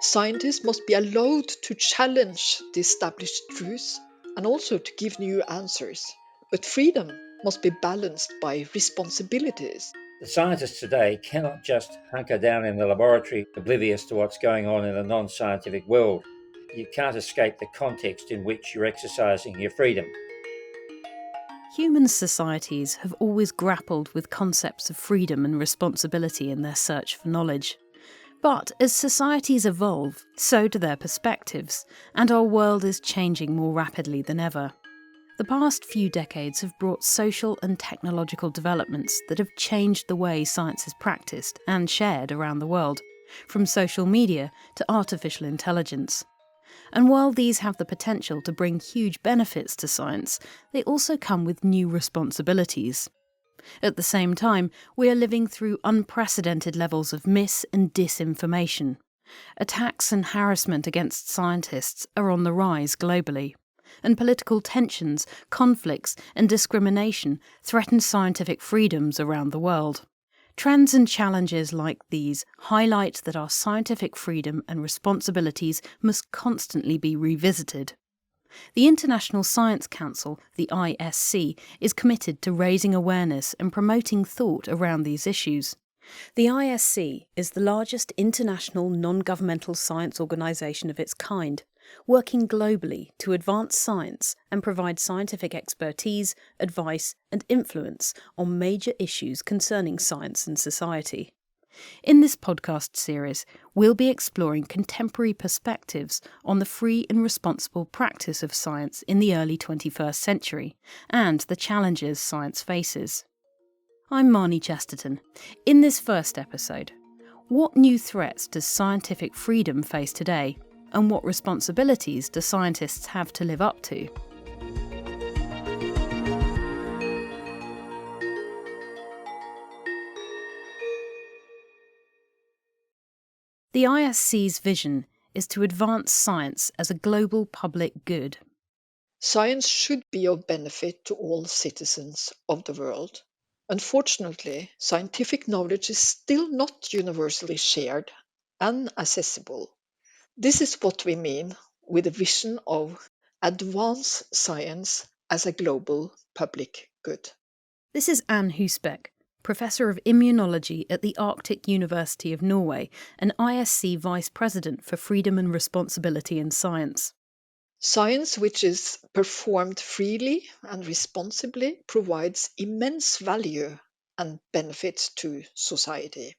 Scientists must be allowed to challenge the established truths and also to give new answers. But freedom must be balanced by responsibilities. The scientists today cannot just hunker down in the laboratory oblivious to what's going on in the non-scientific world. You can't escape the context in which you're exercising your freedom. Human societies have always grappled with concepts of freedom and responsibility in their search for knowledge. But as societies evolve, so do their perspectives, and our world is changing more rapidly than ever. The past few decades have brought social and technological developments that have changed the way science is practiced and shared around the world, from social media to artificial intelligence. And while these have the potential to bring huge benefits to science, they also come with new responsibilities. At the same time, we are living through unprecedented levels of mis- and disinformation. Attacks and harassment against scientists are on the rise globally, and political tensions, conflicts, and discrimination threaten scientific freedoms around the world. Trends and challenges like these highlight that our scientific freedom and responsibilities must constantly be revisited. The International Science Council, the ISC, is committed to raising awareness and promoting thought around these issues. The ISC is the largest international non-governmental science organisation of its kind, working globally to advance science and provide scientific expertise, advice and influence on major issues concerning science and society. In this podcast series, we'll be exploring contemporary perspectives on the free and responsible practice of science in the early 21st century and the challenges science faces. I'm Marnie Chesterton. In this first episode, what new threats does scientific freedom face today, and what responsibilities do scientists have to live up to? The ISC's vision is to advance science as a global public good. Science should be of benefit to all citizens of the world. Unfortunately, scientific knowledge is still not universally shared and accessible. This is what we mean with a vision of advance science as a global public good. This is Anne Husebekk, Professor of Immunology at the Arctic University of Norway and ISC Vice-President for Freedom and Responsibility in Science. Science which is performed freely and responsibly provides immense value and benefits to society,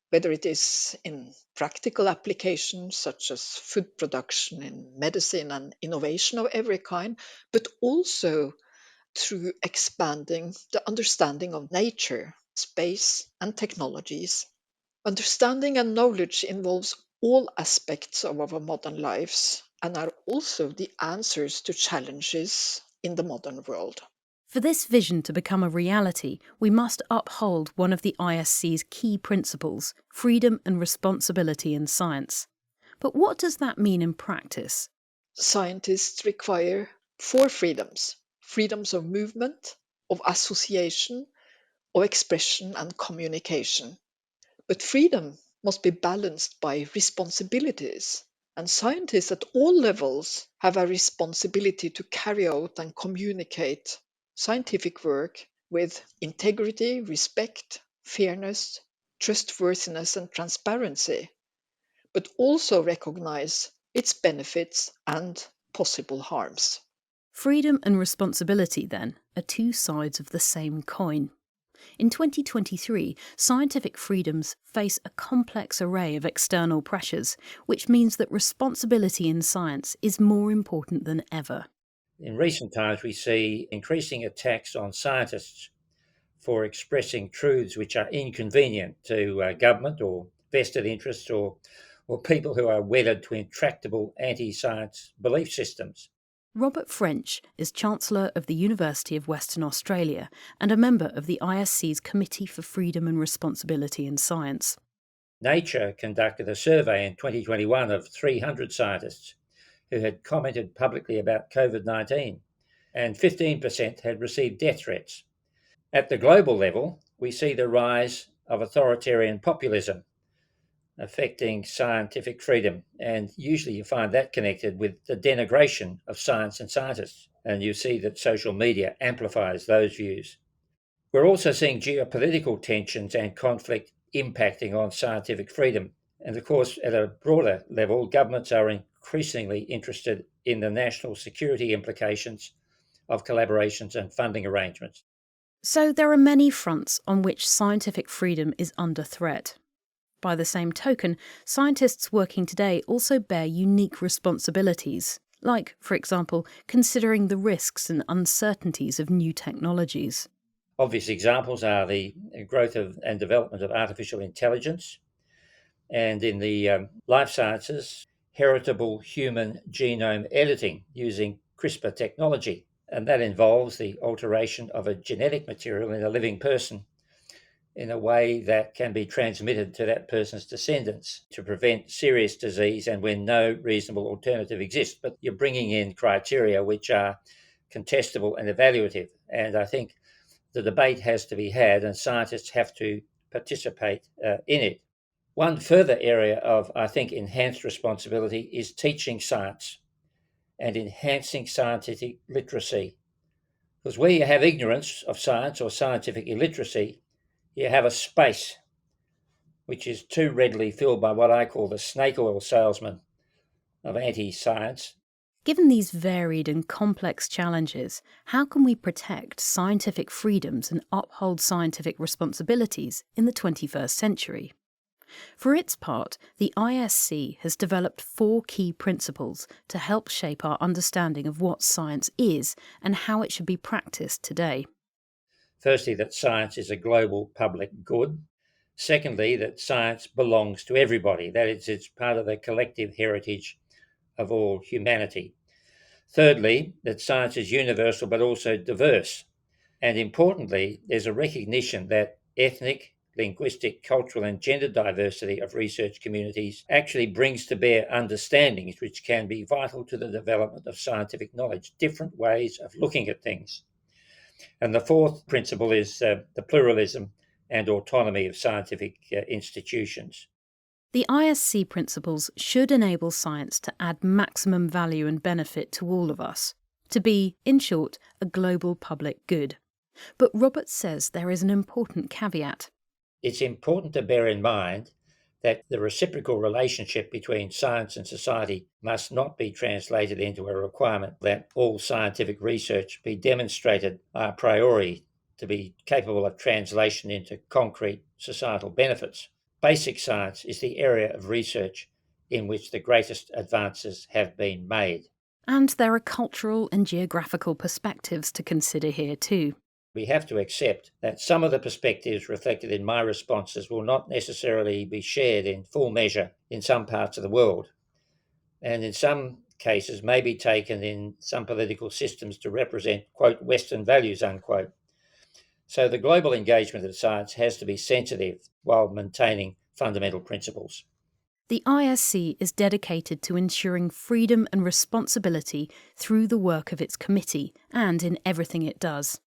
whether it is in practical applications such as food production in medicine and innovation of every kind, but also through expanding the understanding of nature, space, and technologies. Understanding and knowledge involves all aspects of our modern lives and are also the answers to challenges in the modern world. For this vision to become a reality, we must uphold one of the ISC's key principles, freedom and responsibility in science. But what does that mean in practice? Scientists require four freedoms: freedoms of movement, of association, of expression, and communication. But freedom must be balanced by responsibilities, and scientists at all levels have a responsibility to carry out and communicate scientific work with integrity, respect, fairness, trustworthiness, and transparency, but also recognize its benefits and possible harms. Freedom and responsibility, then, are two sides of the same coin. In 2023, scientific freedoms face a complex array of external pressures, which means that responsibility in science is more important than ever. In recent times, we see increasing attacks on scientists for expressing truths which are inconvenient to government or vested interests or people who are wedded to intractable anti-science belief systems. Robert French is Chancellor of the University of Western Australia and a member of the ISC's Committee for Freedom and Responsibility in Science. Nature conducted a survey in 2021 of 300 scientists who had commented publicly about COVID-19, and 15% had received death threats. At the global level, we see the rise of authoritarian populism, affecting scientific freedom. And usually you find that connected with the denigration of science and scientists. And you see that social media amplifies those views. We're also seeing geopolitical tensions and conflict impacting on scientific freedom. And of course, at a broader level, governments are increasingly interested in the national security implications of collaborations and funding arrangements. So there are many fronts on which scientific freedom is under threat. By the same token, scientists working today also bear unique responsibilities, like, for example, considering the risks and uncertainties of new technologies. Obvious examples are the growth of and development of artificial intelligence, and in the life sciences, heritable human genome editing using CRISPR technology. And that involves the alteration of a genetic material in a living person in a way that can be transmitted to that person's descendants to prevent serious disease and when no reasonable alternative exists. But you're bringing in criteria which are contestable and evaluative. And I think the debate has to be had and scientists have to participate in it. One further area of, I think, enhanced responsibility is teaching science and enhancing scientific literacy. Because where you have ignorance of science or scientific illiteracy, you have a space which is too readily filled by what I call the snake oil salesman of anti-science. Given these varied and complex challenges, how can we protect scientific freedoms and uphold scientific responsibilities in the 21st century? For its part, the ISC has developed 4 key principles to help shape our understanding of what science is and how it should be practiced today. Firstly, that science is a global public good. Secondly, that science belongs to everybody, that it's part of the collective heritage of all humanity. Thirdly, that science is universal but also diverse. And importantly, there's a recognition that ethnic, linguistic, cultural, and gender diversity of research communities actually brings to bear understandings which can be vital to the development of scientific knowledge, different ways of looking at things. And the fourth principle is the pluralism and autonomy of scientific institutions. The ISC principles should enable science to add maximum value and benefit to all of us, to be, in short, a global public good. But Robert says there is an important caveat. It's important to bear in mind that the reciprocal relationship between science and society must not be translated into a requirement that all scientific research be demonstrated a priori to be capable of translation into concrete societal benefits. Basic science is the area of research in which the greatest advances have been made. And there are cultural and geographical perspectives to consider here too. We have to accept that some of the perspectives reflected in my responses will not necessarily be shared in full measure in some parts of the world, and in some cases may be taken in some political systems to represent, quote, Western values, unquote. So the global engagement of science has to be sensitive while maintaining fundamental principles. The ISC is dedicated to ensuring freedom and responsibility through the work of its committee and in everything it does.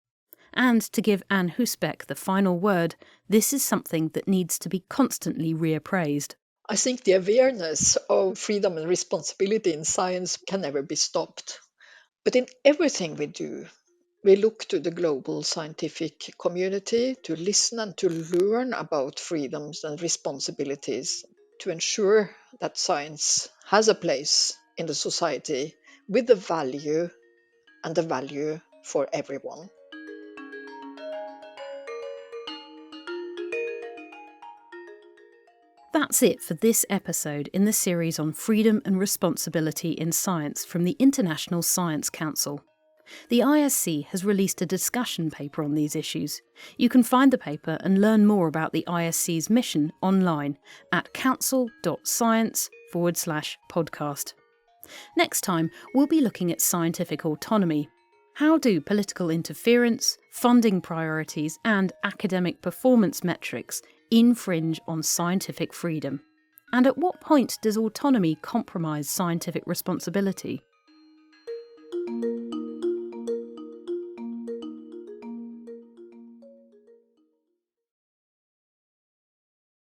And to give Anne Husebekk the final word, this is something that needs to be constantly reappraised. I think the awareness of freedom and responsibility in science can never be stopped. But in everything we do, we look to the global scientific community to listen and to learn about freedoms and responsibilities to ensure that science has a place in the society with the value for everyone. That's it for this episode in the series on freedom and responsibility in science from the International Science Council. The ISC has released a discussion paper on these issues. You can find the paper and learn more about the ISC's mission online at council.science/podcast. Next time, we'll be looking at scientific autonomy. How do political interference, funding priorities, and academic performance metrics infringe on scientific freedom? And at what point does autonomy compromise scientific responsibility?